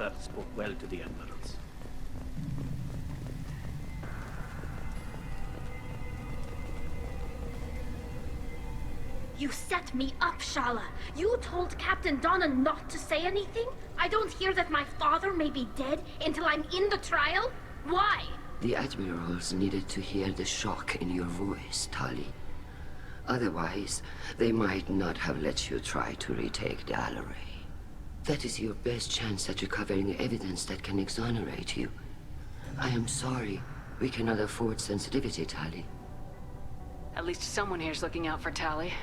That spoke well to the admirals. You set me up, Shala. You told Captain Donna not to say anything? I don't hear that my father may be dead until I'm in the trial? Why? The admirals needed to hear the shock in your voice, Tali. Otherwise, they might not have let you try to retake the Alaray. That is your best chance at recovering evidence that can exonerate you. I am sorry. We cannot afford sensitivity, Tali. At least someone here's looking out for Tali.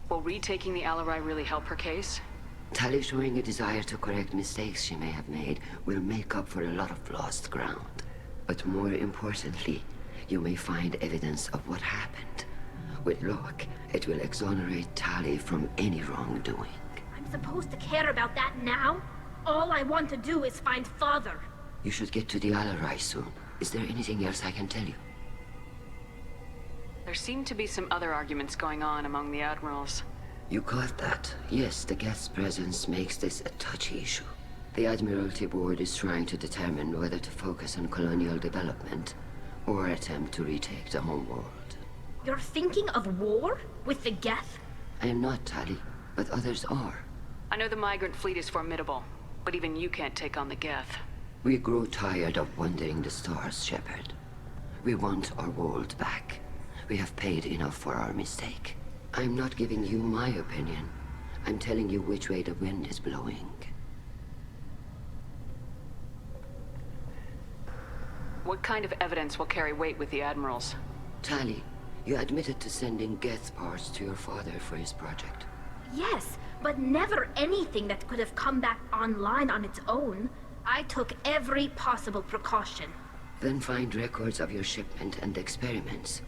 Will retaking the Alaray really help her case? Tali showing a desire to correct mistakes she may have made will make up for a lot of lost ground. But more importantly, you may find evidence of what happened. With luck, it will exonerate Tali from any wrongdoing. I'm supposed to care about that now? All I want to do is find Father. You should get to the Alaray soon. Is there anything else I can tell you? There seem to be some other arguments going on among the admirals. You caught that. Yes, the guest's presence makes this a touchy issue. The Admiralty Board is trying to determine whether to focus on colonial development or attempt to retake the homeworld. You're thinking of war? With the Geth? I am not, Tali, but others are. I know the migrant fleet is formidable, but even you can't take on the Geth. We grow tired of wandering the stars, Shepard. We want our world back. We have paid enough for our mistake. I'm not giving you my opinion. I'm telling you which way the wind is blowing. What kind of evidence will carry weight with the admirals? Tali, you admitted to sending Geth parts to your father for his project. Yes, but never anything that could have come back online on its own. I took every possible precaution. Then find records of your shipment and experiments.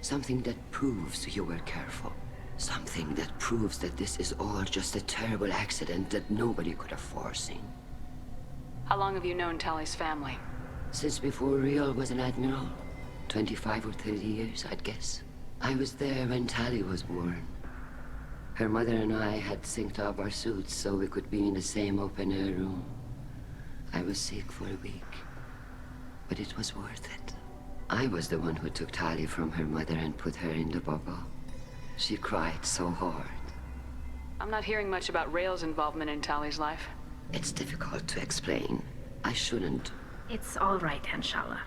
Something that proves you were careful. Something that proves that this is all just a terrible accident that nobody could have foreseen. How long have you known Tali's family? Since before Riel was an admiral. 25 or 30 years, I'd guess. I was there when Tali was born. Her mother and I had synced up our suits so we could be in the same open-air room. I was sick for a week, but it was worth it. I was the one who took Tali from her mother and put her in the bubble. She cried so hard. I'm not hearing much about Rael's involvement in Tali's life. It's difficult to explain. I shouldn't. It's all right, Anshala.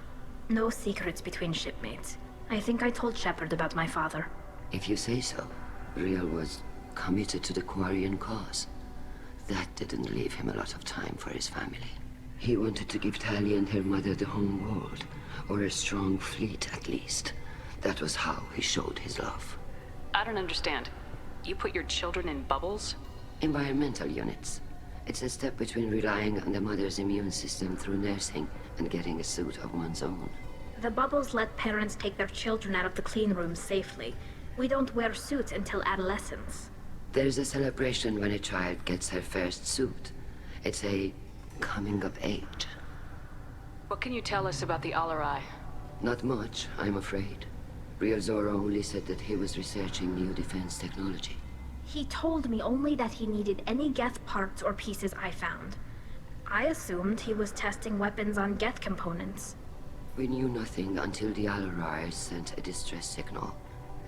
No secrets between shipmates. I think I told Shepard about my father. If you say so. Riel was committed to the Quarian cause. That didn't leave him a lot of time for his family. He wanted to give Tali and her mother the home world, or a strong fleet at least. That was how he showed his love. I don't understand. You put your children in bubbles? Environmental units. It's a step between relying on the mother's immune system through nursing and getting a suit of one's own. The bubbles let parents take their children out of the clean rooms safely. We don't wear suits until adolescence. There's a celebration when a child gets her first suit. It's a coming of age. What can you tell us about the Alaray? Not much, I'm afraid. Riel Zora only said that he was researching new defense technology. He told me only that he needed any Geth parts or pieces I found. I assumed he was testing weapons on Geth components. We knew nothing until the Alaray sent a distress signal,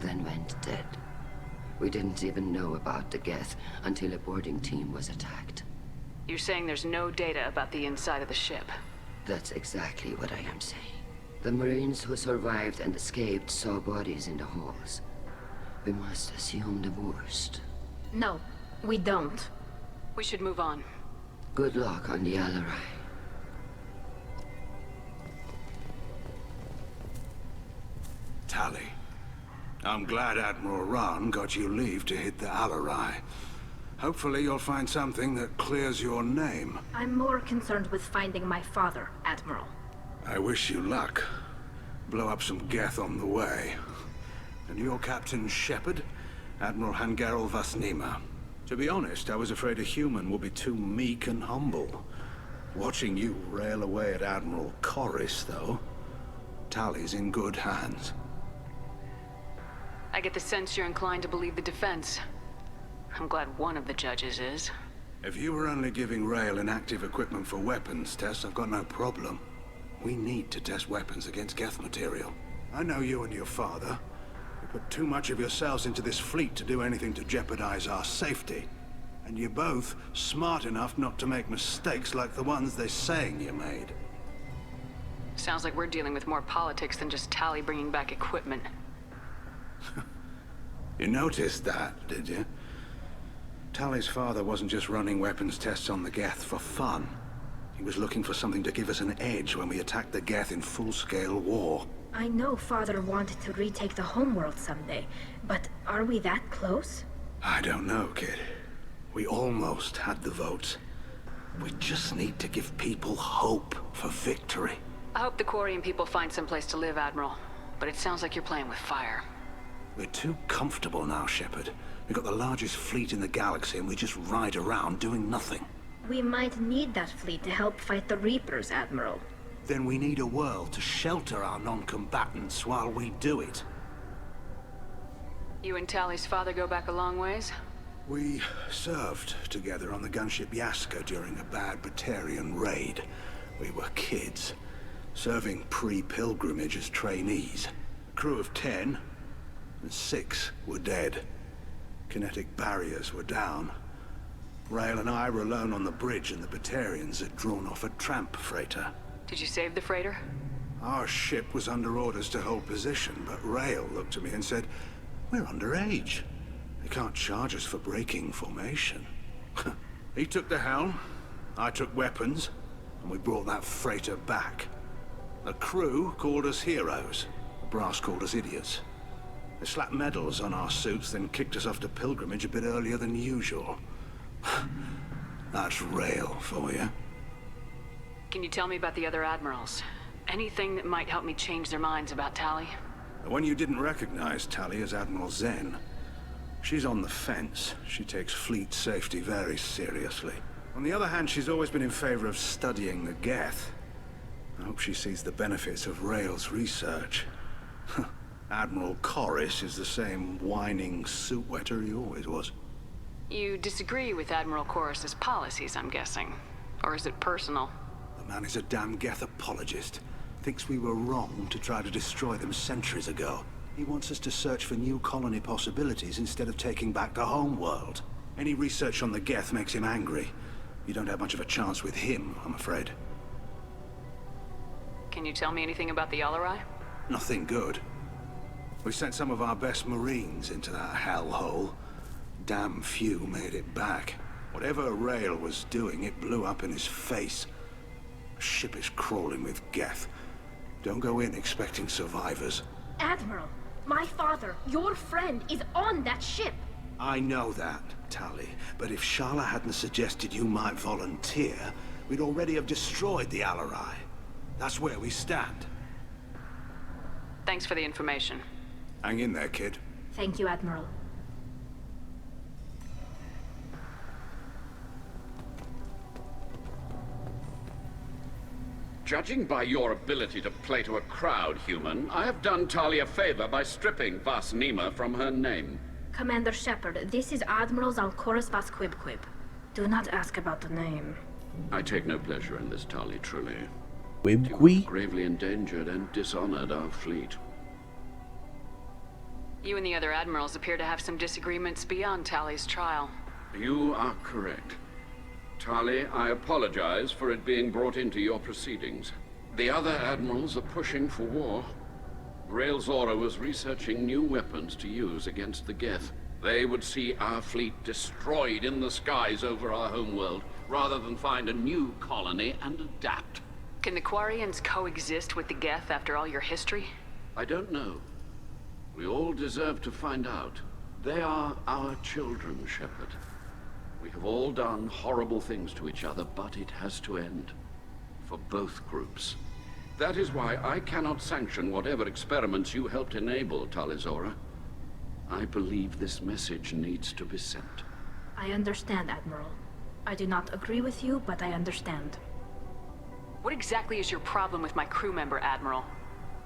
then went dead. We didn't even know about the Geth until a boarding team was attacked. You're saying there's no data about the inside of the ship? That's exactly what I am saying. The Marines who survived and escaped saw bodies in the halls. We must assume the worst. No, we don't. We should move on. Good luck on the Alaray. Tali, I'm glad Admiral Rahn got you leave to hit the Alaray. Hopefully you'll find something that clears your name. I'm more concerned with finding my father, Admiral. I wish you luck. Blow up some Geth on the way. And your Captain Shepard? Admiral Hangarel Vasnima. To be honest, I was afraid a human would be too meek and humble. Watching you rail away at Admiral Corris, though. Tali's in good hands. I get the sense you're inclined to believe the defense. I'm glad one of the judges is. If you were only giving Rail inactive equipment for weapons tests, I've got no problem. We need to test weapons against Geth material. I know you and your father. You put too much of yourselves into this fleet to do anything to jeopardize our safety. And you're both smart enough not to make mistakes like the ones they're saying you made. Sounds like we're dealing with more politics than just Tali bringing back equipment. You noticed that, did you? Tali's father wasn't just running weapons tests on the Geth for fun. He was looking for something to give us an edge when we attacked the Geth in full-scale war. I know Father wanted to retake the homeworld someday, but are we that close? I don't know, kid. We almost had the votes. We just need to give people hope for victory. I hope the Quarian people find some place to live, Admiral. But it sounds like you're playing with fire. We're too comfortable now, Shepard. We've got the largest fleet in the galaxy and we just ride around doing nothing. We might need that fleet to help fight the Reapers, Admiral. Then we need a world to shelter our non-combatants while we do it. You and Tali's father go back a long ways? We served together on the gunship Yaska during a bad Batarian raid. We were kids, serving pre-pilgrimage as trainees. A crew of 10, and 6 were dead. Kinetic barriers were down. Rail and I were alone on the bridge, and the Batarians had drawn off a tramp freighter. Did you save the freighter? Our ship was under orders to hold position, but Rail looked at me and said, "We're underage. They can't charge us for breaking formation." He took the helm, I took weapons, and we brought that freighter back. The crew called us heroes. The brass called us idiots. They slapped medals on our suits, then kicked us off to pilgrimage a bit earlier than usual. That's Rail for you. Can you tell me about the other admirals? Anything that might help me change their minds about Tali? The one you didn't recognize, Tali, is Admiral Zen. She's on the fence. She takes fleet safety very seriously. On the other hand, she's always been in favor of studying the Geth. I hope she sees the benefits of Rail's research. Admiral Corris is the same whining suit wetter he always was. You disagree with Admiral Corris's policies, I'm guessing. Or is it personal? The man is a damn Geth apologist. Thinks we were wrong to try to destroy them centuries ago. He wants us to search for new colony possibilities instead of taking back the homeworld. Any research on the Geth makes him angry. You don't have much of a chance with him, I'm afraid. Can you tell me anything about the Alarai? Nothing good. We sent some of our best Marines into that hellhole. Damn few made it back. Whatever Rail was doing, it blew up in his face. The ship is crawling with Geth. Don't go in expecting survivors. Admiral, my father, your friend, is on that ship. I know that, Tali, but if Shala hadn't suggested you might volunteer, we'd already have destroyed the Alarai. That's where we stand. Thanks for the information. Hang in there, kid. Thank you, Admiral. Judging by your ability to play to a crowd, human, I have done Tali a favor by stripping Vas Nima from her name. Commander Shepard, this is Admiral Zalkoris Vas Quibquib. Do not ask about the name. I take no pleasure in this, Tali, truly. Quib You Qui? have gravely endangered and dishonored our fleet. You and the other admirals appear to have some disagreements beyond Tali's trial. You are correct. Tali, I apologize for it being brought into your proceedings. The other admirals are pushing for war. Rail Zora was researching new weapons to use against the Geth. They would see our fleet destroyed in the skies over our homeworld, rather than find a new colony and adapt. Can the Quarians coexist with the Geth after all your history? I don't know. We all deserve to find out. They are our children, Shepard. We have all done horrible things to each other, but it has to end. For both groups. That is why I cannot sanction whatever experiments you helped enable, Tali Zora. I believe this message needs to be sent. I understand, Admiral. I do not agree with you, but I understand. What exactly is your problem with my crew member, Admiral?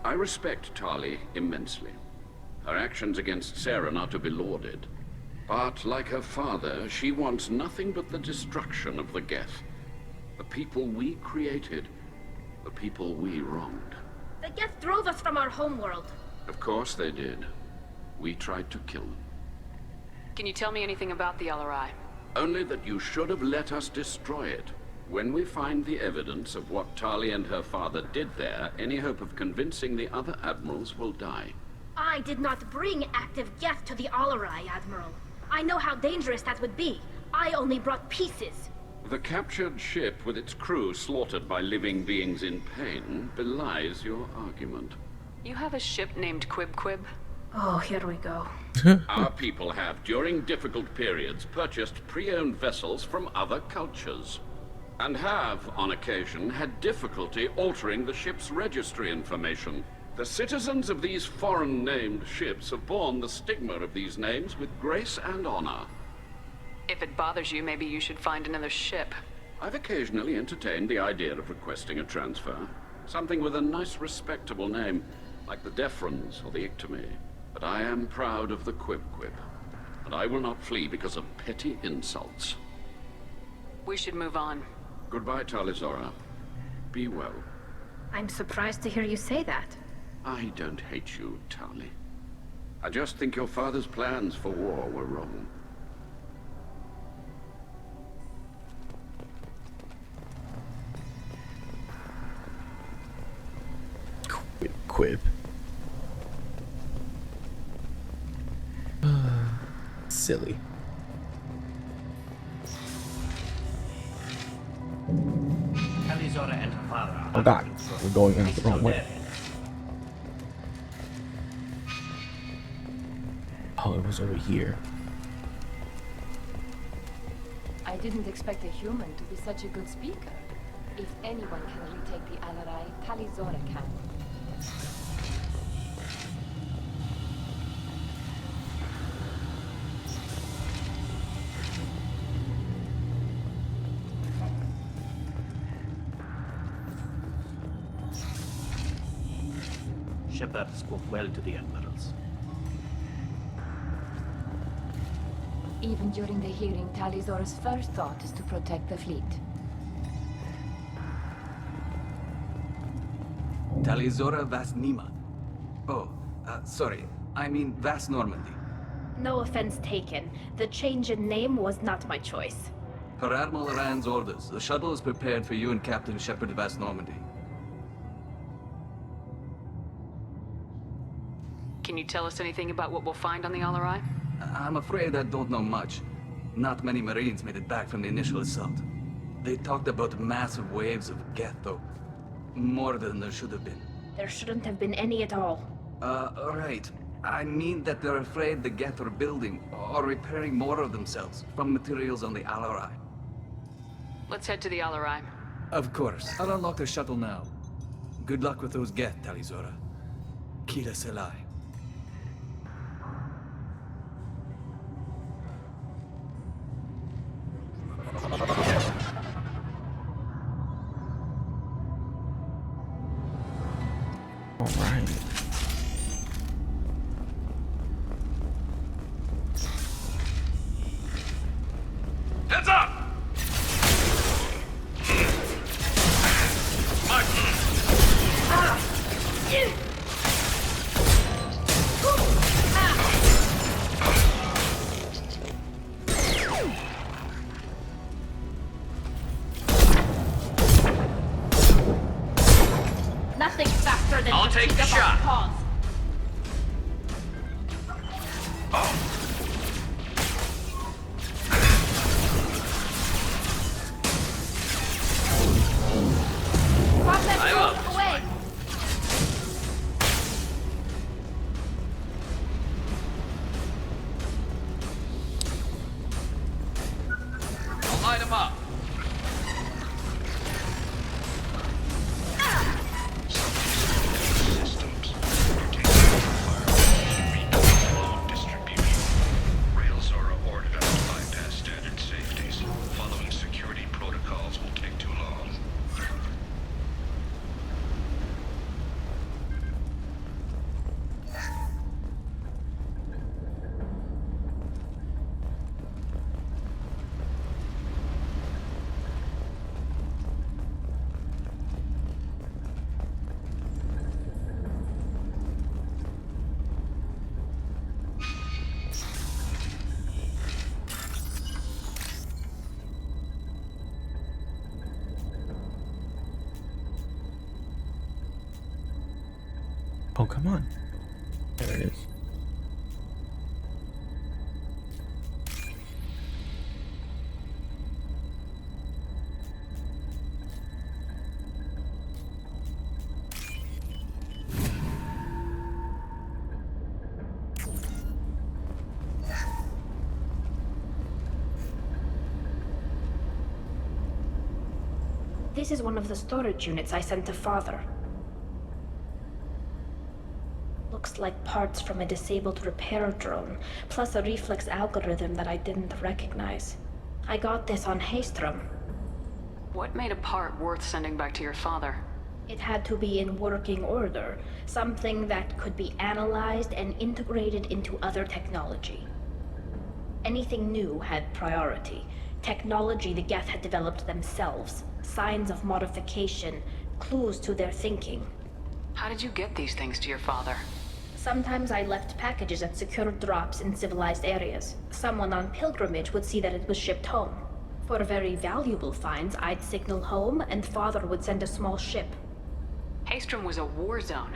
I respect Tali immensely. Her actions against Saren are to be lauded. But like her father, she wants nothing but the destruction of the Geth. The people we created. The people we wronged. The Geth drove us from our homeworld. Of course they did. We tried to kill them. Can you tell me anything about the LRI? Only that you should have let us destroy it. When we find the evidence of what Tali and her father did there, any hope of convincing the other admirals will die. I did not bring active Geth to the Alarai, Admiral. I know how dangerous that would be. I only brought pieces. The captured ship with its crew slaughtered by living beings in pain belies your argument. You have a ship named Quib Quib? Oh, here we go. Our people have, during difficult periods, purchased pre-owned vessels from other cultures. And have, on occasion, had difficulty altering the ship's registry information. The citizens of these foreign-named ships have borne the stigma of these names with grace and honor. If it bothers you, maybe you should find another ship. I've occasionally entertained the idea of requesting a transfer. Something with a nice, respectable name, like the Defrons or the Ictomy. But I am proud of the Quib Quib, and I will not flee because of petty insults. We should move on. Goodbye, Talizora. Be well. I'm surprised to hear you say that. I don't hate you, Tali. I just think your father's plans for war were wrong. Quib. Silly. Talizora and her father are Oh god, under control. we're going out the They wrong know way. their end. Oh, it was over here. I didn't expect a human to be such a good speaker. If anyone can retake the Alarai, Talizora can. Shepard spoke well to the admirals. Even during the hearing, Talizora's first thought is to protect the fleet. Talizora Vas Nima. Oh, sorry. I mean Vas Normandy. No offense taken. The change in name was not my choice. Per Admiral Rand's orders, the shuttle is prepared for you and Captain Shepard Vas Normandy. Can you tell us anything about what we'll find on the LRI? I'm afraid I don't know much. Not many Marines made it back from the initial assault. They talked about massive waves of Geth, though. More than there should have been. There shouldn't have been any at all. Right. I mean that they're afraid the Geth are building or repairing more of themselves from materials on the Alarai. Let's head to the LRI. Of course. I'll unlock the shuttle now. Good luck with those Geth, Talizora. Kira Selai. All right. Heads up! Nothing faster than I'll to take pick the up shot. our paws. Problem I'm up. away. I'll light them up. Oh, come on. There it is. This is one of the storage units I sent to Father. Looks like parts from a disabled repair drone, plus a reflex algorithm that I didn't recognize. I got this on Cheathrough. What made a part worth sending back to your father? It had to be in working order, something that could be analyzed and integrated into other technology. Anything new had priority. Technology the Geth had developed themselves, signs of modification, clues to their thinking. How did you get these things to your father? Sometimes I left packages at secure drops in civilized areas. Someone on pilgrimage would see that it was shipped home. For very valuable finds, I'd signal home, and Father would send a small ship. Cheathrough was a war zone.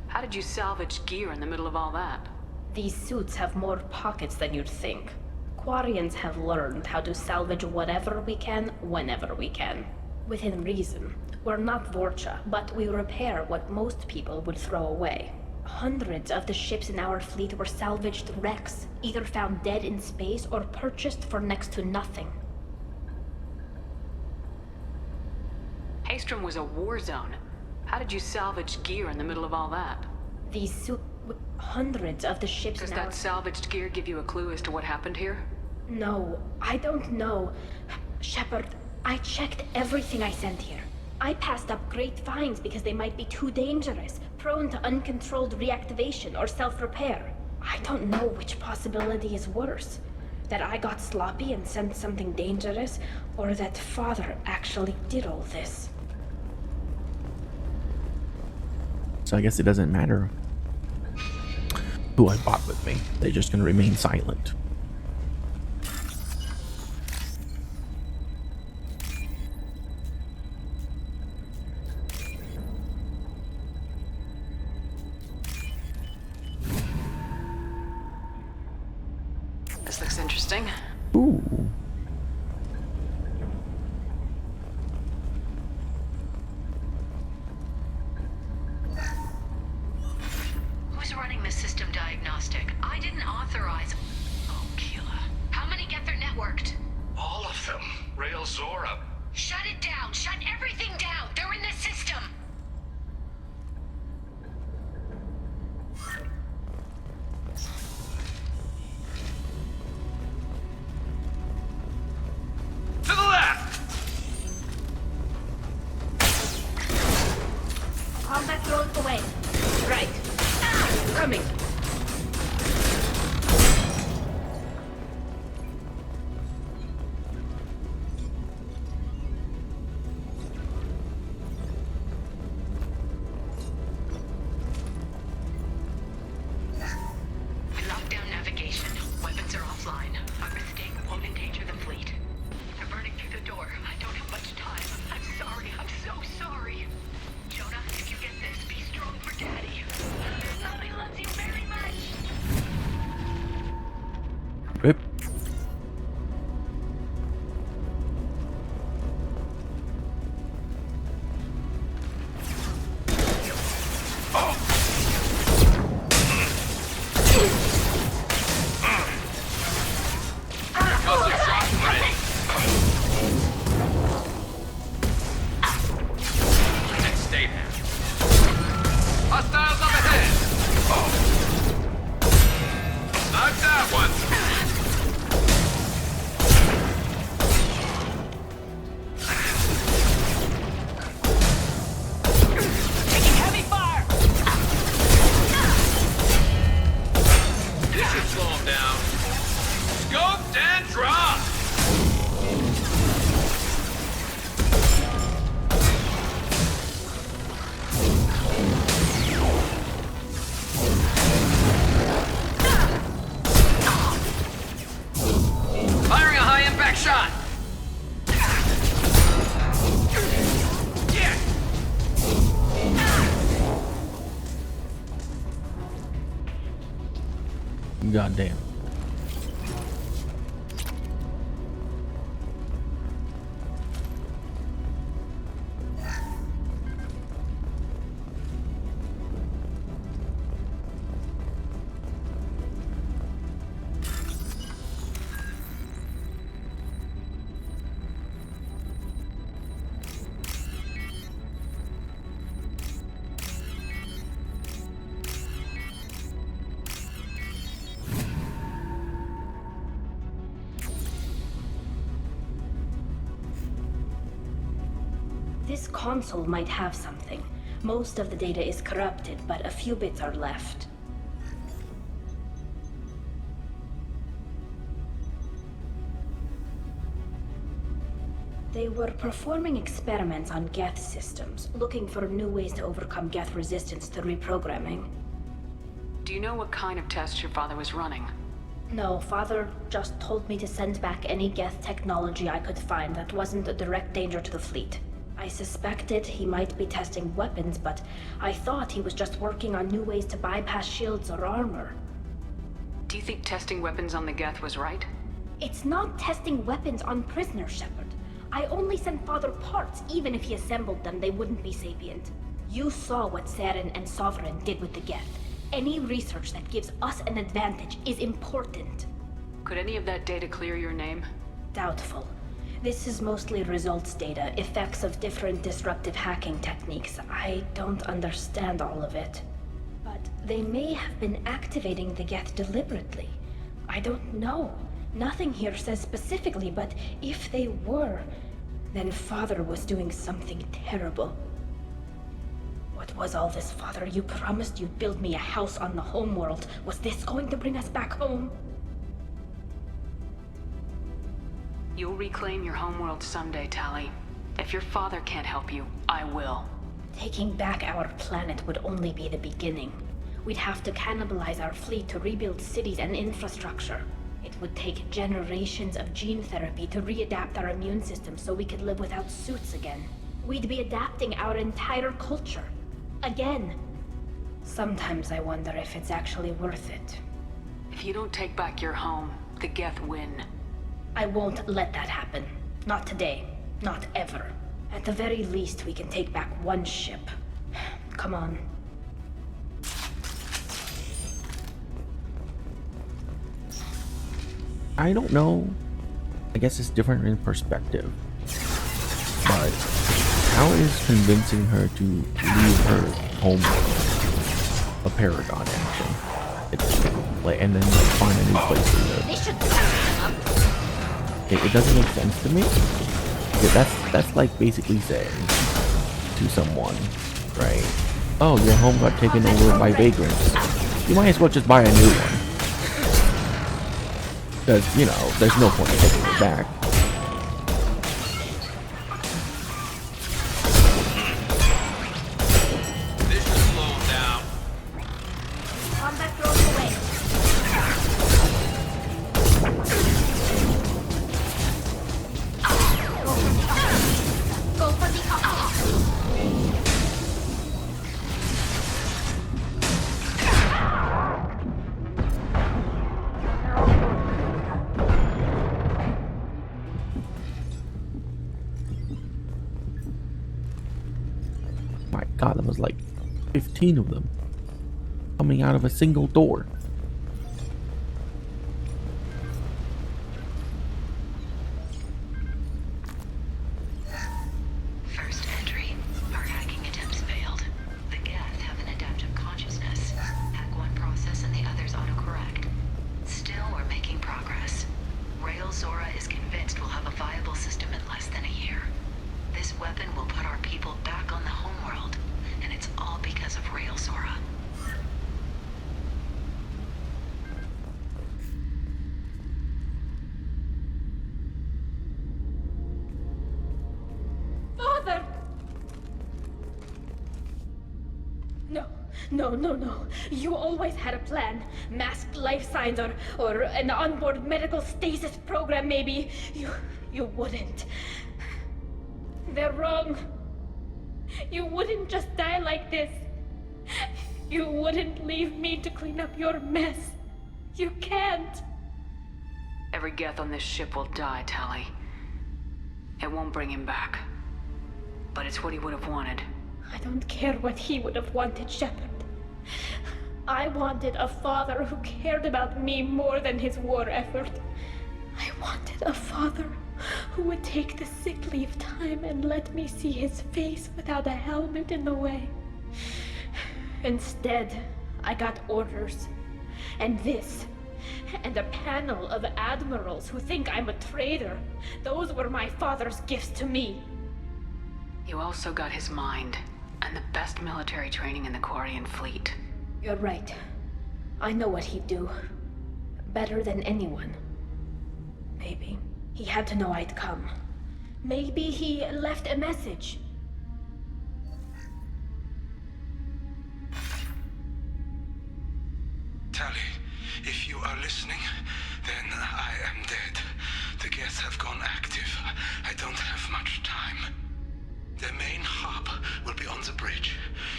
How did you salvage gear in the middle of all that? These suits have more pockets than you'd think. Quarians have learned how to salvage whatever we can, whenever we can. Within reason. We're not Vorcha, but we repair what most people would throw away. Hundreds of the ships in our fleet were salvaged wrecks, either found dead in space or purchased for next to nothing. Cheathrough was a war zone. How did you salvage gear in the middle of all that? These hundreds of the ships Does in our... that salvaged gear give you a clue as to what happened here? No, I don't know. Shepard, I checked everything I sent here. I passed up great finds because they might be too dangerous, prone to uncontrolled reactivation or self-repair. I don't know which possibility is worse. That I got sloppy and sent something dangerous, or that Father actually did all this. So I guess it doesn't matter who I bought with me. They're just gonna remain silent. This looks interesting. Ooh. Who's running the system diagnostic? I didn't authorize... Oh, Keela. How many get their networked? All of them. Rail Zora. Shut it down! Shut everything down! They're in the system! To the left! Combat drones away. Right. Ah, coming. We locked down navigation. Weapons are offline. Our mistake won't endanger the fleet. They're burning through the door. I don't have much time. I'm sorry. I'm so sorry. Jonah, if you get this, be strong for Daddy. Somebody loves you very Goddamn. This console might have something. Most of the data is corrupted, but a few bits are left. They were performing experiments on Geth systems, looking for new ways to overcome Geth resistance to reprogramming. Do you know what kind of tests your father was running? No, Father just told me to send back any Geth technology I could find that wasn't a direct danger to the fleet. I suspected he might be testing weapons, but I thought he was just working on new ways to bypass shields or armor. Do you think testing weapons on the Geth was right? It's not testing weapons on prisoners, Shepard. I only sent Father parts. Even if he assembled them, they wouldn't be sapient. You saw what Saren and Sovereign did with the Geth. Any research that gives us an advantage is important. Could any of that data clear your name? Doubtful. This is mostly results data, effects of different disruptive hacking techniques. I don't understand all of it. But they may have been activating the Geth deliberately. I don't know. Nothing here says specifically, but if they were, then Father was doing something terrible. What was all this, Father? You promised you'd build me a house on the homeworld. Was this going to bring us back home? You'll reclaim your homeworld someday, Tali. If your father can't help you, I will. Taking back our planet would only be the beginning. We'd have to cannibalize our fleet to rebuild cities and infrastructure. It would take generations of gene therapy to readapt our immune system so we could live without suits again. We'd be adapting our entire culture. Again. Sometimes I wonder if it's actually worth it. If you don't take back your home, the Geth win. I won't let that happen. Not today. Not ever. At the very least, we can take back one ship. Come on. I don't know. I guess it's different in perspective. But how is convincing her to leave her home a paragon action? It's like, and then like find a new place to live. It doesn't make sense to me. Yeah, that's like basically saying to someone, right? Oh, your home got taken over by vagrants. You might as well just buy a new one. Because, you know, there's no point in taking it back. This should slow him down. Combat drones away. Go for the My god, there was like 15 of them coming out of a single door. First entry. Our hacking attempts failed. The Geth have an adaptive consciousness. Hack one process and the others autocorrect. Still, we're making progress. Rail Zora is convinced we'll have a viable system in less than a year. This weapon will put our people back on the homeworld, and it's all because of Rail Zora. Father! No. You always had a plan. Masked life signs or an onboard medical stasis program, maybe. You wouldn't. They're wrong. You wouldn't just die like this. You wouldn't leave me to clean up your mess. You can't. Every Geth on this ship will die, Tali. It won't bring him back. But it's what he would have wanted. I don't care what he would have wanted, Shepard. I wanted a father who cared about me more than his war effort. I wanted a father who would take the sick leave time and let me see his face without a helmet in the way. Instead, I got orders. And this. And a panel of admirals who think I'm a traitor. Those were my father's gifts to me. You also got his mind, and the best military training in the Quarian fleet. You're right. I know what he'd do. Better than anyone. Maybe. He had to know I'd come. Maybe he left a message. Tali, if you are listening, then I am dead. The Geth have gone active. I don't have much time. Their main hub will be on the bridge.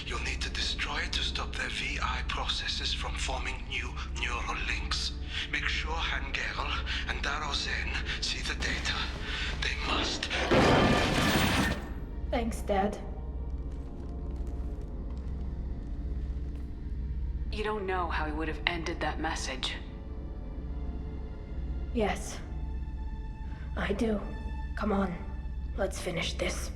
You'll need to destroy it to stop their VI processes from forming new neural links. Make sure Hangerl and Darozen see the data. They must. Thanks, Dad. You don't know how he would have ended that message. Yes. I do. Come on. Let's finish this.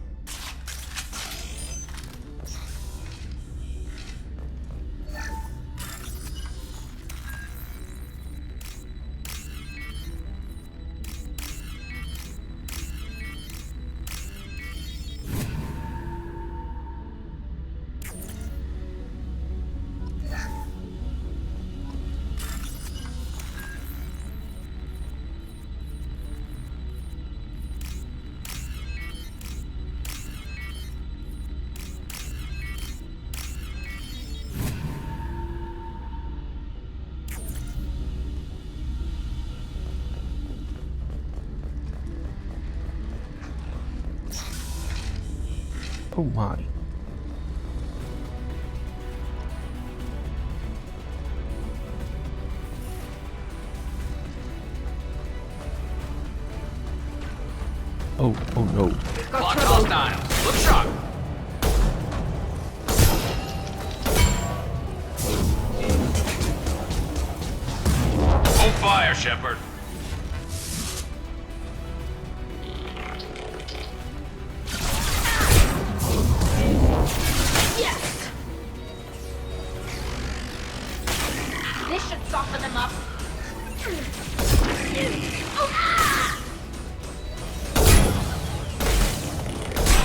Oh my. Oh no. Clock hostile. Look sharp. On fire, Shepard. Yes! This should soften them up.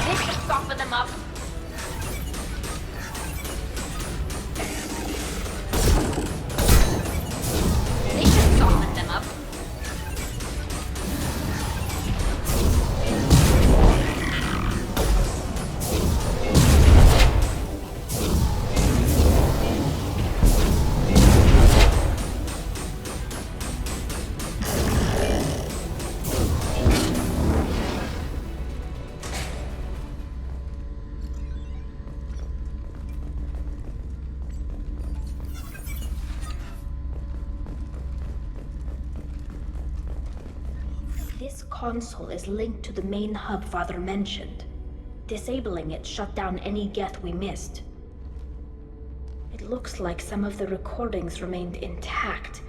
This should soften them up. This should soften them up. This console is linked to the main hub Father mentioned. Disabling it shut down any Geth we missed. It looks like some of the recordings remained intact.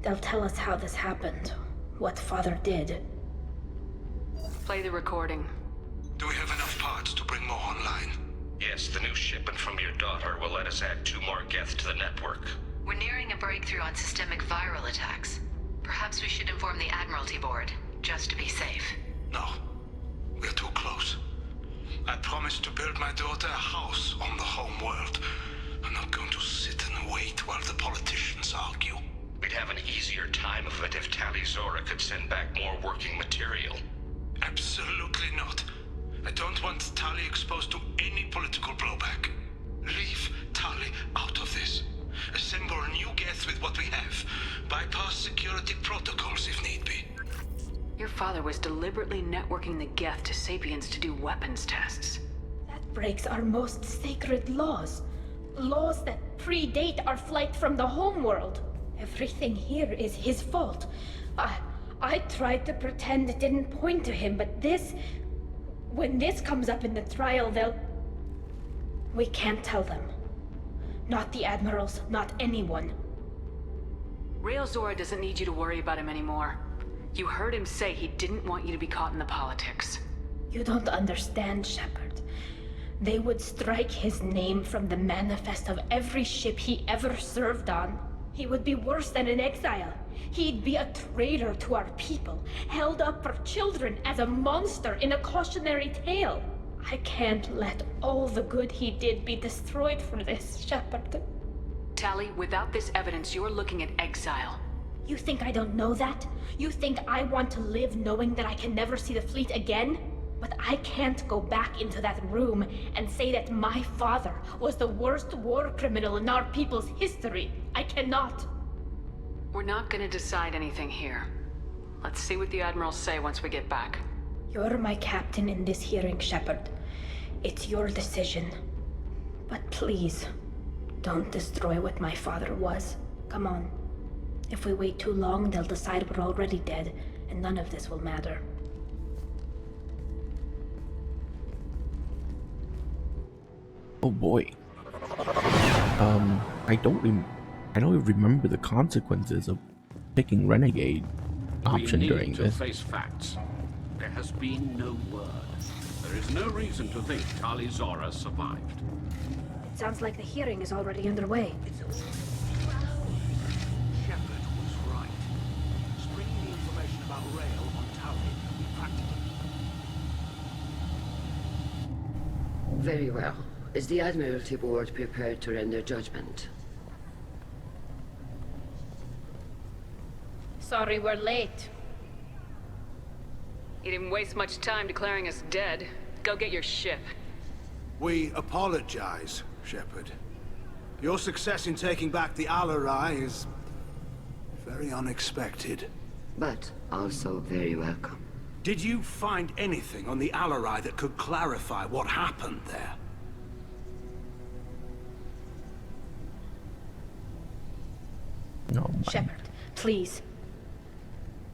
They'll tell us how this happened, what Father did. Play the recording. Do we have enough parts to bring more online? Yes, the new shipment from your daughter will let us add 2 more Geth to the network. We're nearing a breakthrough on systemic viral attacks. Perhaps we should inform the Admiralty Board, just to be safe. No. We're too close. I promised to build my daughter a house on the home world. I'm not going to sit and wait while the politicians argue. We'd have an easier time of it if Tali Zora could send back more working material. Absolutely not. I don't want Tali exposed to any political blowback. Leave Tali out of this. Assemble new Geth with what we have. Bypass security protocols if need be. Your father was deliberately networking the Geth to Sapiens to do weapons tests. That breaks our most sacred laws. Laws that predate our flight from the homeworld. Everything here is his fault. I tried to pretend it didn't point to him, but this... When this comes up in the trial, they'll... We can't tell them. Not the admirals, not anyone. Rael Zora doesn't need you to worry about him anymore. You heard him say he didn't want you to be caught in the politics. You don't understand, Shepard. They would strike his name from the manifest of every ship he ever served on. He would be worse than an exile. He'd be a traitor to our people, held up for children as a monster in a cautionary tale. I can't let all the good he did be destroyed for this, Shepard. Tali, without this evidence, you're looking at exile. You think I don't know that? You think I want to live knowing that I can never see the fleet again? But I can't go back into that room and say that my father was the worst war criminal in our people's history. I cannot. We're not gonna decide anything here. Let's see what the admirals say once we get back. You're my captain in this hearing, Shepard. It's your decision. But please, don't destroy what my father was. Come on. If we wait too long, they'll decide we're already dead, and none of this will matter. Oh boy. I don't remember the consequences of picking Renegade option during this. We need to face facts. There has been no word. There is no reason to think Tali Zora survived. It sounds like the hearing is already underway. Shepard was right. Springing the information about Rael on Tali will be practical. Very well. Is the Admiralty Board prepared to render judgment? Sorry we're late. You didn't waste much time declaring us dead. Go get your ship. We apologize, Shepard. Your success in taking back the Alarai is very unexpected. But also very welcome. Did you find anything on the Alarai that could clarify what happened there? No. Shepard, please.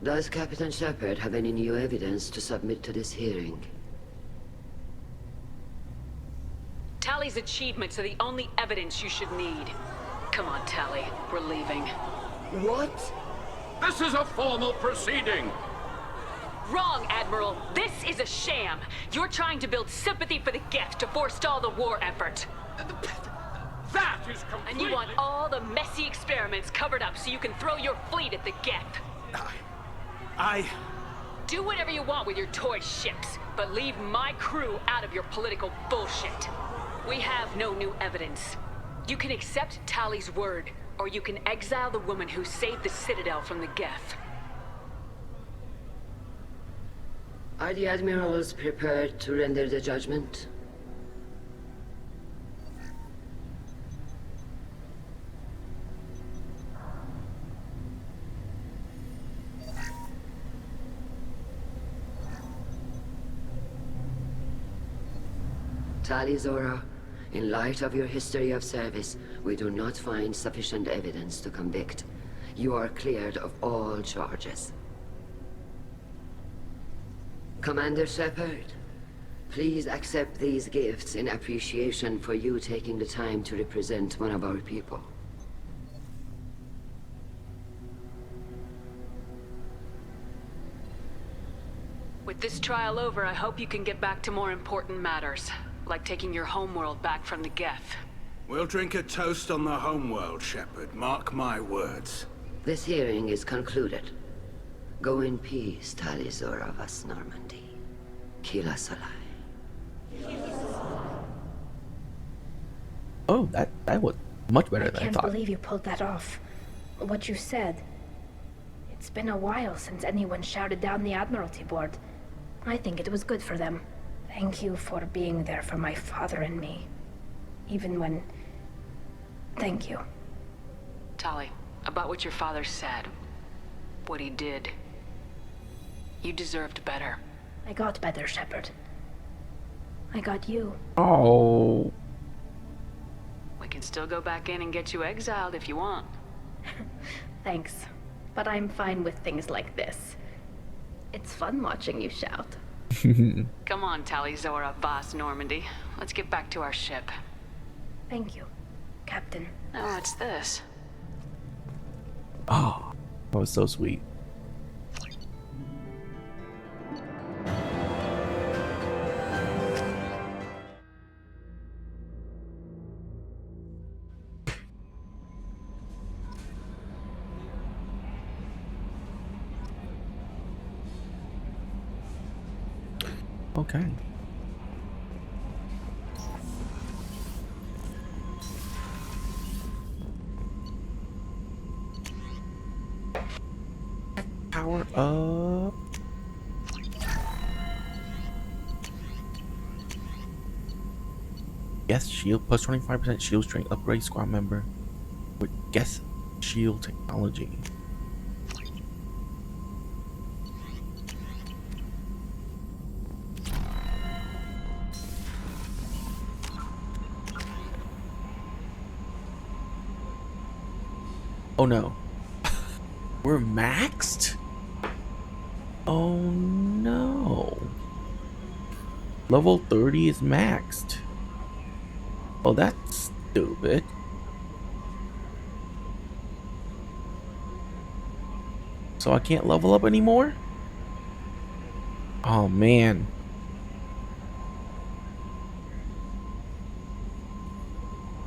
Does Captain Shepard have any new evidence to submit to this hearing? Tali's achievements are the only evidence you should need. Come on, Tali. We're leaving. What? This is a formal proceeding! Wrong, Admiral. This is a sham. You're trying to build sympathy for the Geth to forestall the war effort. That is completely... And you want all the messy experiments covered up so you can throw your fleet at the Geth. Do whatever you want with your toy ships, but leave my crew out of your political bullshit. We have no new evidence. You can accept Tali's word, or you can exile the woman who saved the Citadel from the Geth. Are the Admirals prepared to render the judgment? Tali Zora, in light of your history of service, we do not find sufficient evidence to convict. You are cleared of all charges. Commander Shepard, please accept these gifts in appreciation for you taking the time to represent one of our people. With this trial over, I hope you can get back to more important matters, like taking your homeworld back from the Geth. We'll drink a toast on the homeworld, Shepard. Mark my words. This hearing is concluded. Go in peace, Tali Zora vas Normandy. Kila Salai. Oh, that was much better than I can't thought. believe you pulled that off. What you said. It's been a while since anyone shouted down the Admiralty Board. I think it was good for them. Thank you for being there for my father and me. Even when... Thank you. Tali, about what your father said, what he did, you deserved better. I got better, Shepard. I got you. Oh. We can still go back in and get you exiled if you want. Thanks. But I'm fine with things like this. It's fun watching you shout. Come on, Talizora, Voss Normandy. Let's get back to our ship. Thank you, Captain. Oh, what's this? Oh, that was so sweet. Okay. Power up. Guess shield plus 25% shield strength upgrade squad member with guess shield technology. Oh no. We're maxed? Oh no. Level 30 is maxed. Oh, that's stupid. So I can't level up anymore? Oh man.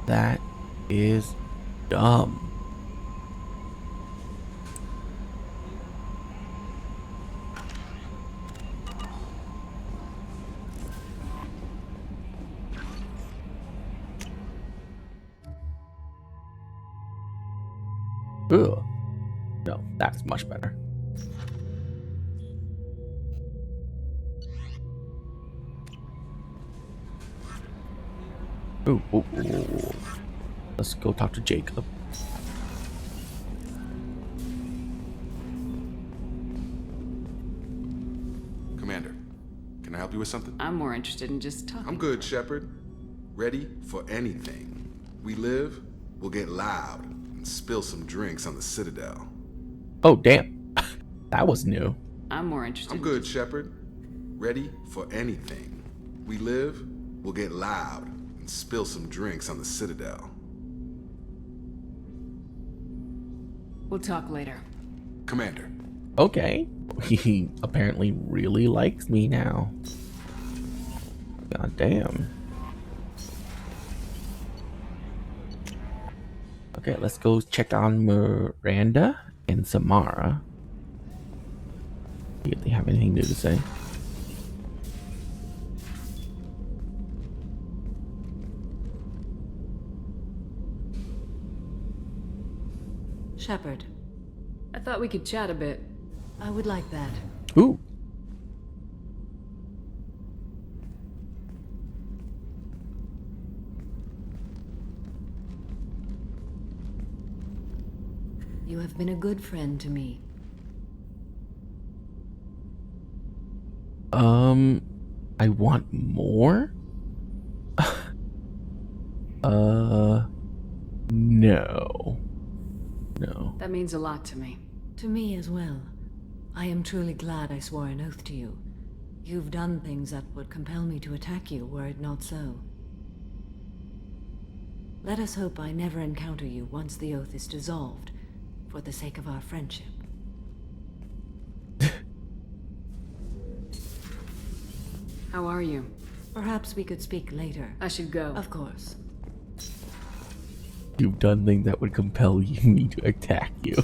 That is dumb. Ugh. No, that's much better. Ooh, ooh, ooh, ooh. Let's go talk to Jacob. Commander, can I help you with something? I'm more interested in just talking. I'm good, Shepard. Ready for anything. We live, we'll get loud and spill some drinks on the Citadel. Oh, damn. That was new. I'm more interested. I'm good, Shepard. Ready for anything. We live, we'll get loud and spill some drinks on the Citadel. We'll talk later. Commander. Okay. He apparently really likes me now. God damn. Okay, let's go check on Miranda and Samara. See if they have anything new to say. Shepard. I thought we could chat a bit. I would like that. Ooh. You have been a good friend to me. I want more? No. No. That means a lot to me. To me as well. I am truly glad I swore an oath to you. You've done things that would compel me to attack you were it not so. Let us hope I never encounter you once the oath is dissolved, for the sake of our friendship. How are you? Perhaps we could speak later. I should go. Of course. You've done things that would compel me to attack you.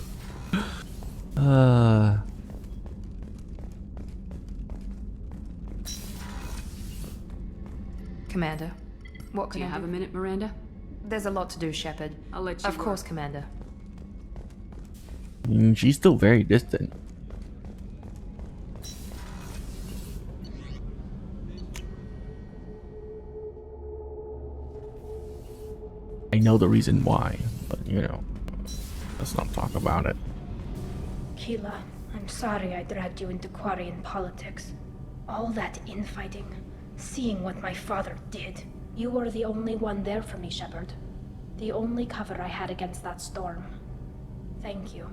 Commander, what can Do you have a minute, Miranda? There's a lot to do, Shepard. I'll let you Of course, work. Commander. She's still very distant. I know the reason why, but you know, let's not talk about it. Keela, I'm sorry I dragged you into Quarian politics. All that infighting, seeing what my father did. You were the only one there for me, Shepard. The only cover I had against that storm. Thank you.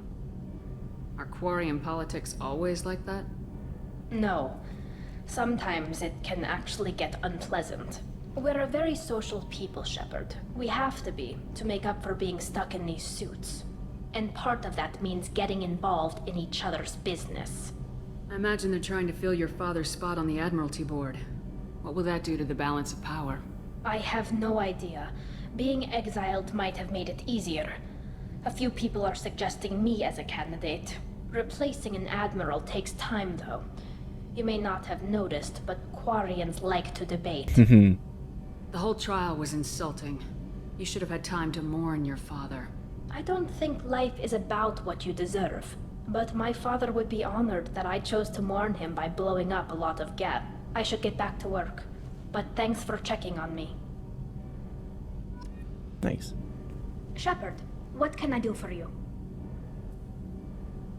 Are Quarian politics always like that? No. Sometimes it can actually get unpleasant. We're a very social people, Shepard. We have to be, to make up for being stuck in these suits. And part of that means getting involved in each other's business. I imagine they're trying to fill your father's spot on the Admiralty Board. What will that do to the balance of power? I have no idea. Being exiled might have made it easier. A few people are suggesting me as a candidate. Replacing an admiral takes time, though. You may not have noticed, but Quarians like to debate. The whole trial was insulting. You should have had time to mourn your father. I don't think life is about what you deserve. But my father would be honored that I chose to mourn him by blowing up a lot of gas. I should get back to work. But thanks for checking on me. Nice. Shepard, what can I do for you?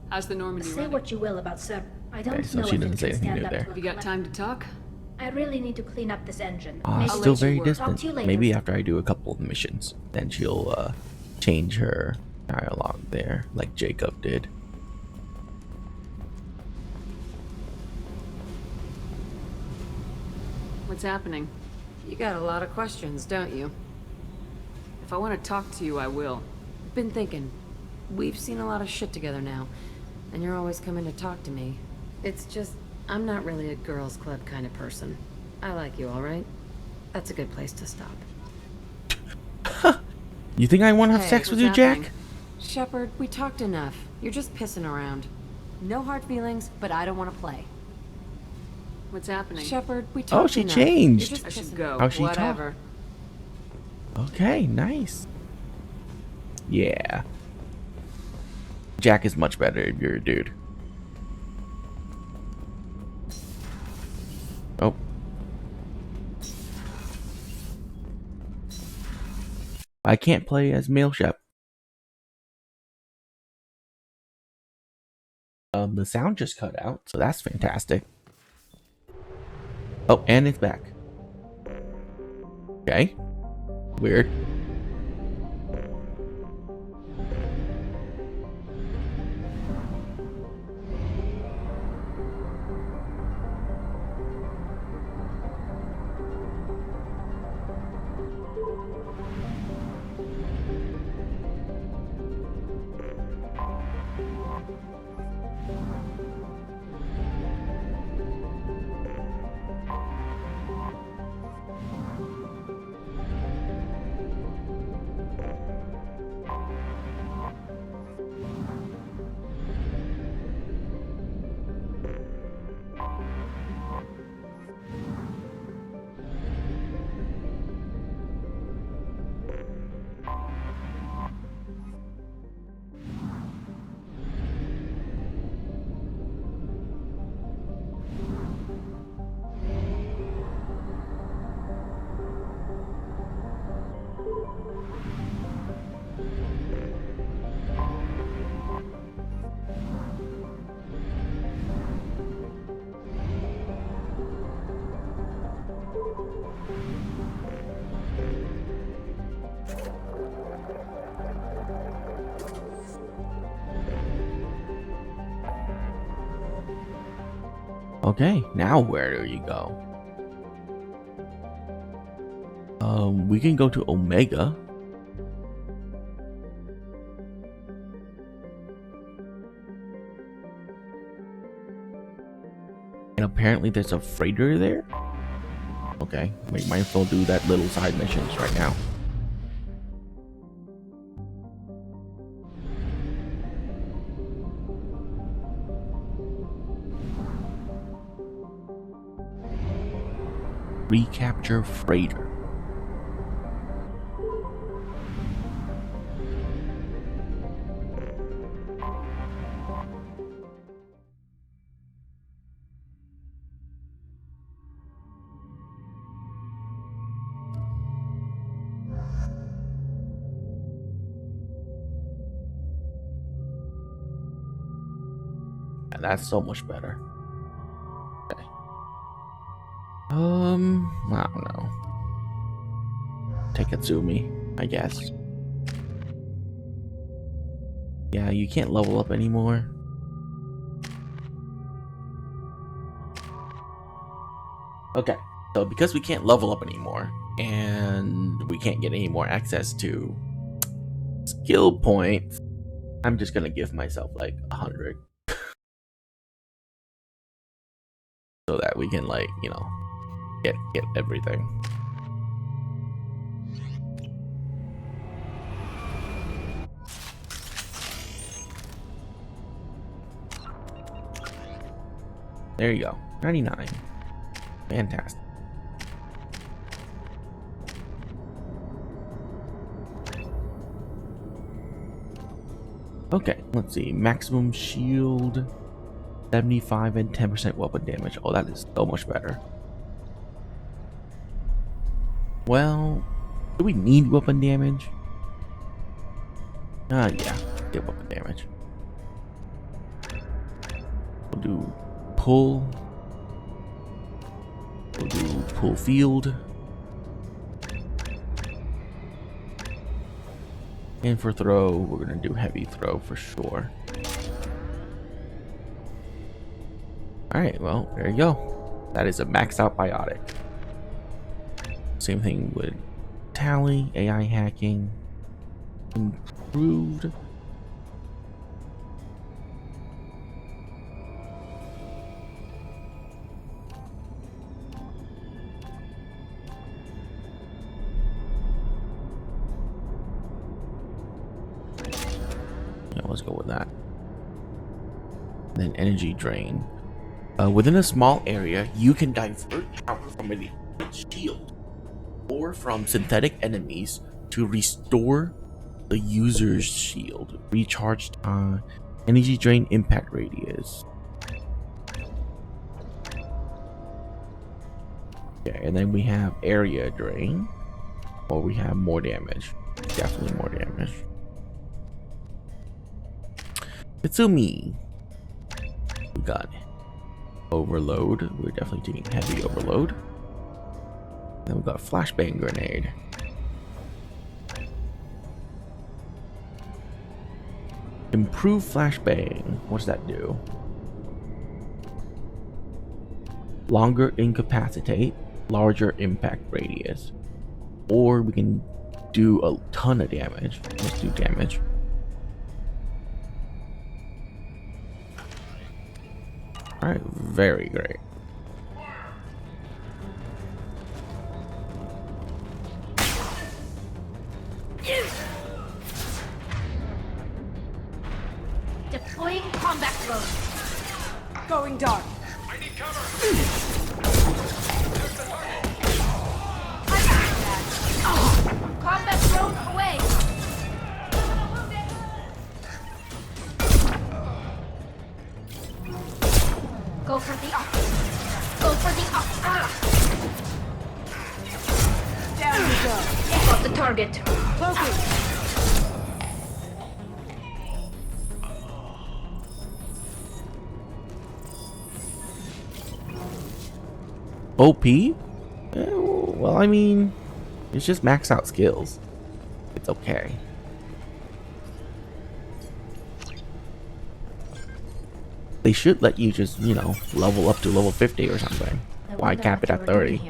How's the Normandy Say running? what you will about Sir. I don't Okay, so know she if doesn't it say can anything stand new up there. to a Have you got time to talk? I really need to clean up this engine. Still very Talk to you distant. later. Maybe after I do a couple of missions, then she'll change her dialogue there, like Jacob did. What's happening? You got a lot of questions, don't you? If I want to talk to you, I will. Been thinking. We've seen a lot of shit together now, and you're always coming to talk to me. It's just, I'm not really a girls' club kind of person. I like you, all right? That's a good place to stop. You think I want to have sex with you, Jack? Shepard, we talked enough. You're just pissing around. No hard feelings, but I don't want to play. What's happening? Shepard, we talked Oh, she enough. changed. You're just I should pissing- go. How she talk? Whatever. Okay, nice. Yeah. Jack is much better if you're a dude. Oh. I can't play as male Shep. The sound just cut out, so that's fantastic. Oh, and it's back. Okay. Weird. Okay, now where do you go? We can go to Omega. And apparently there's a freighter there? Okay, we might as well do that little side missions right now. Recapture freighter. And that's so much better. Okay. I don't know. Take Tatsumi, I guess. Yeah, you can't level up anymore. Okay, so because we can't level up anymore, and we can't get any more access to skill points, I'm just gonna give myself like 100. So that we can, like, you know, get everything. There you go. 99. Fantastic. Okay, let's see. Maximum shield 75 and 10% weapon damage. Oh, that is so much better. Well, do we need weapon damage? Yeah, get weapon damage. We'll do pull. We'll do pull field. And for throw, we're gonna do heavy throw for sure. Alright, well, there you go. That is a maxed out biotic. Same thing with tally, AI hacking, improved. Yeah, let's go with that. Then energy drain. Within a small area, you can divert power from an shield or from synthetic enemies to restore the user's shield. Recharge time, energy drain, impact radius. Okay, and then we have area drain, or we have more damage. Definitely more damage. Itsumi. We got overload. We're definitely taking heavy overload. Then we got flashbang grenade. Improve flashbang. What does that do? Longer incapacitate, larger impact radius. Or we can do a ton of damage. Let's do damage. Alright, very great. Deploying combat drone. Going dark. I need cover. Combat drone away. Go for the up. Go for the up. Down you go. Got the target. Cloaking. OP? Well, I mean, it's just max out skills. It's okay. They should let you just, you know, level up to level 50 or something. Why cap it at 30?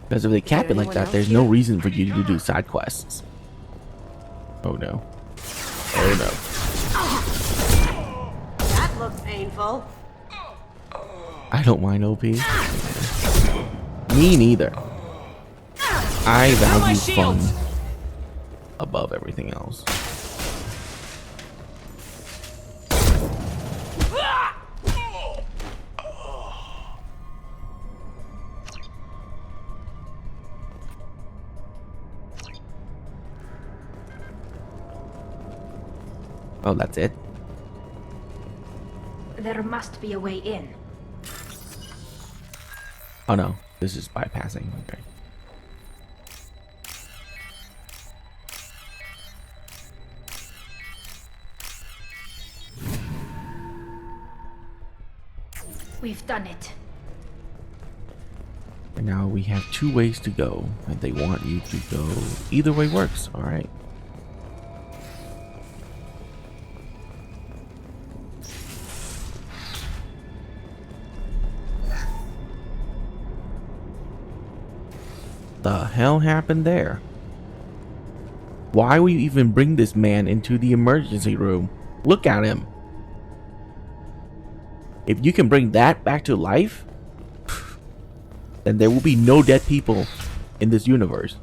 Because if they cap it like that, there's no reason for you to do side quests. Oh no. Oh no. That looks painful. I don't mind OP. Me neither. I value fun above everything else. Oh, that's it? There must be a way in. Oh no, this is bypassing. Okay. We've done it. And now we have 2 ways to go, and they want you to go. Either way works, alright. The hell happened there? Why would you even bring this man into the emergency room? Look at him. If you can bring that back to life, then there will be no dead people in this universe.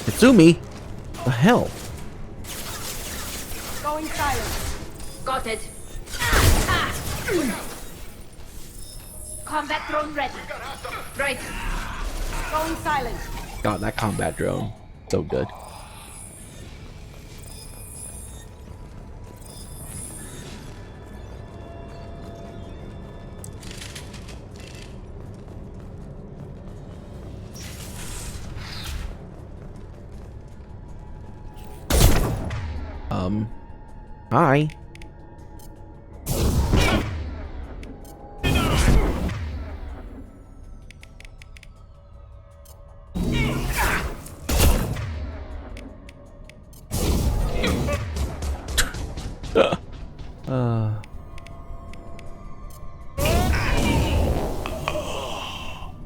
Itsumi? The hell? Going silent. Got it. Combat drone ready. Right. Going silent. God, that combat drone. So good. Hi.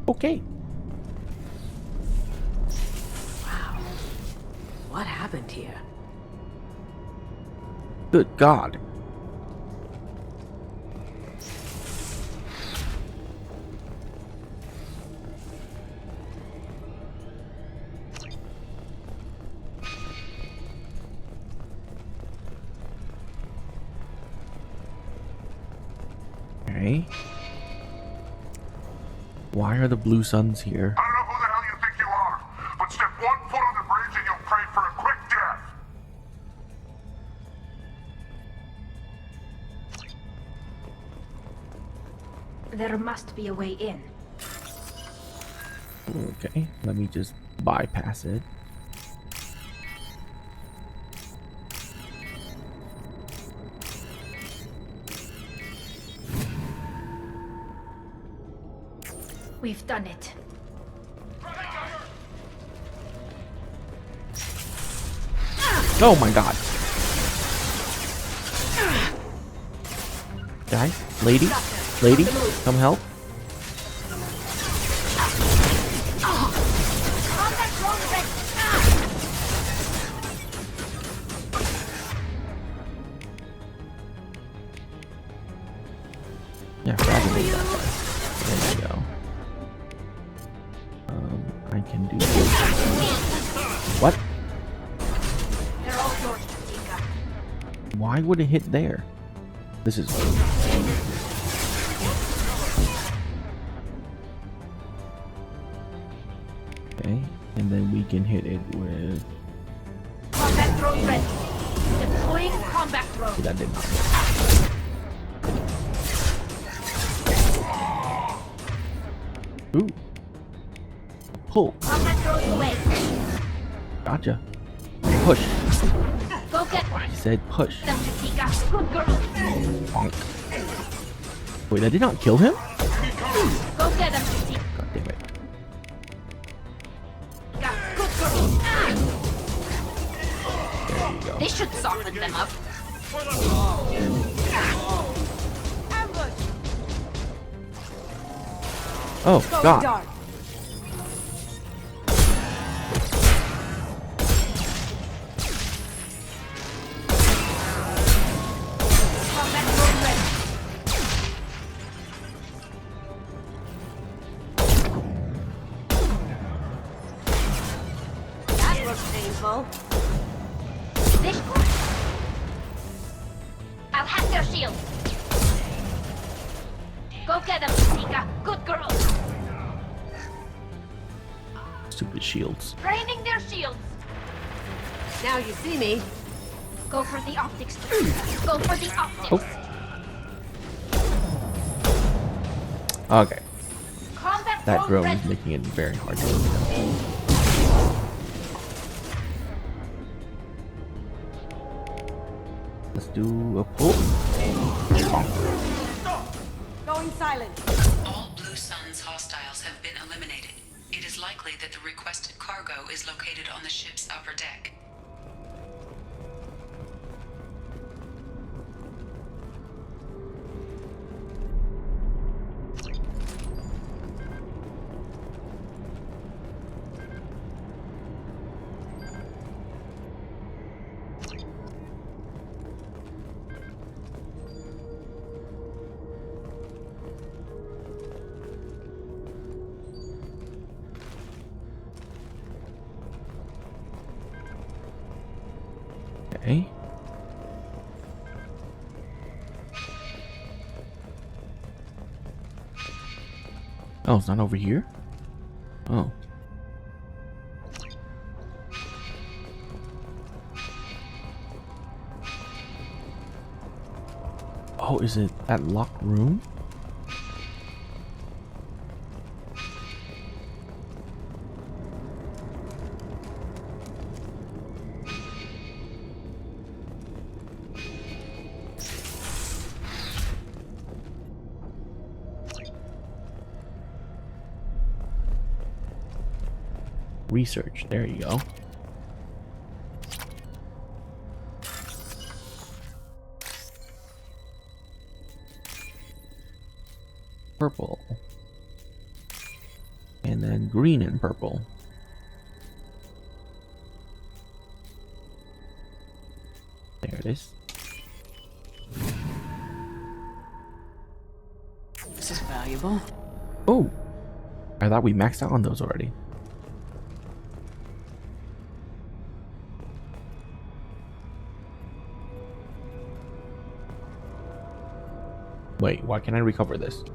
Okay. Wow. What happened here? Good God. Okay. Why are the blue suns here? I don't know who the hell you think you are, but step 1 foot on the bridge and you'll pray for a quick death. There must be a way in. Okay, let me just bypass it. We've done it. Oh my God. Guys, lady, come help. Yeah, probably. There you go. I can do this. What? Why would it hit there? This is... Okay, and then we can hit it with... Combat drone ready. Deploying combat drone. Okay, that did not work. Ooh. Pull. Combat drone away. Gotcha. Push. Go get I said push. them, Chitika. Good girl. Bonk. Wait, that did not kill him? Go get them, Chitika. God damn it. Good girl. There you go. This should soften them up. Oh, God. Dark. That looks painful. This one. I'll hack their shield. Go get him, Nika. Good girl. Stupid shields. Draining their shields. Now you see me. Go for the optics. Go for the optics. Oh. Okay. Combat That drone drone ready. is making it very hard to look at. Let's do a pull. Going silent. All Blue Sun's hostiles have been eliminated. It is likely that the requested cargo is located on the ship's upper deck. Okay. Oh, it's not over here? Oh. Oh, is it that locked room? Research, there you go. Purple. And then green and purple. There it is. This is valuable. Oh! I thought we maxed out on those already. Wait, why can't I recover this?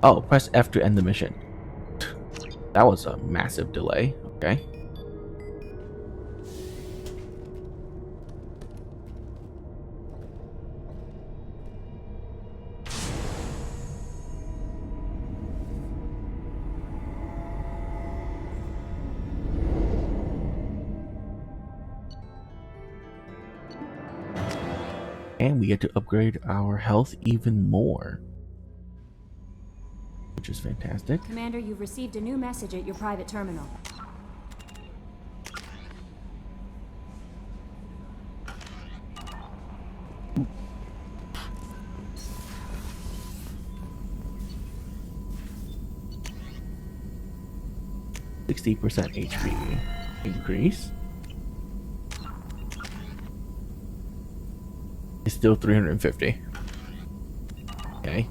Oh, press F to end the mission. That was a massive delay. Okay. And we get to upgrade our health even more, which is fantastic. Commander, you've received a new message at your private terminal. Ooh. 60% HP increase. It's still 350. Okay.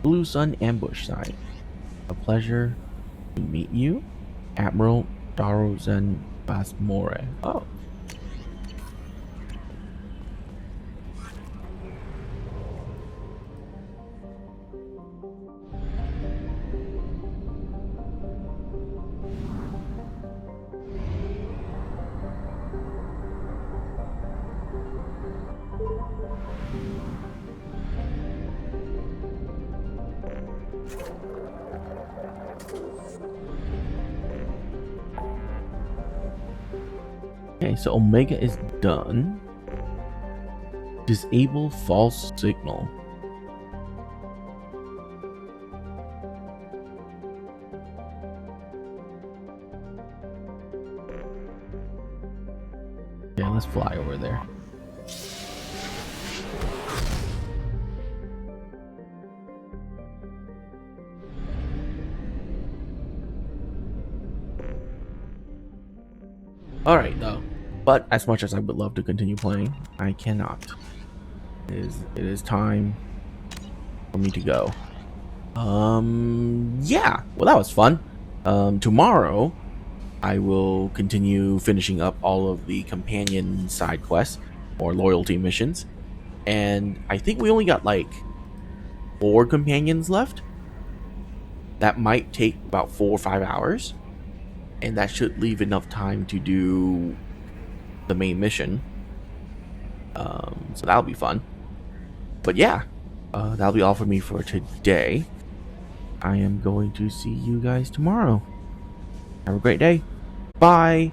Blue Sun ambush site. A pleasure to meet you, Admiral Darozen Basmore. Oh. Okay, so Omega is done. Disable false signal. Yeah, let's fly over there. Alright, though. But as much as I would love to continue playing, I cannot. It is time for me to go. Yeah, well, that was fun. Tomorrow I will continue finishing up all of the companion side quests or loyalty missions, and I think we only got like 4 companions left. That might take about 4 or 5 hours, and that should leave enough time to do the main mission. So that'll be fun. But yeah, that'll be all for me for today. I am going to see you guys tomorrow. Have a great day. Bye.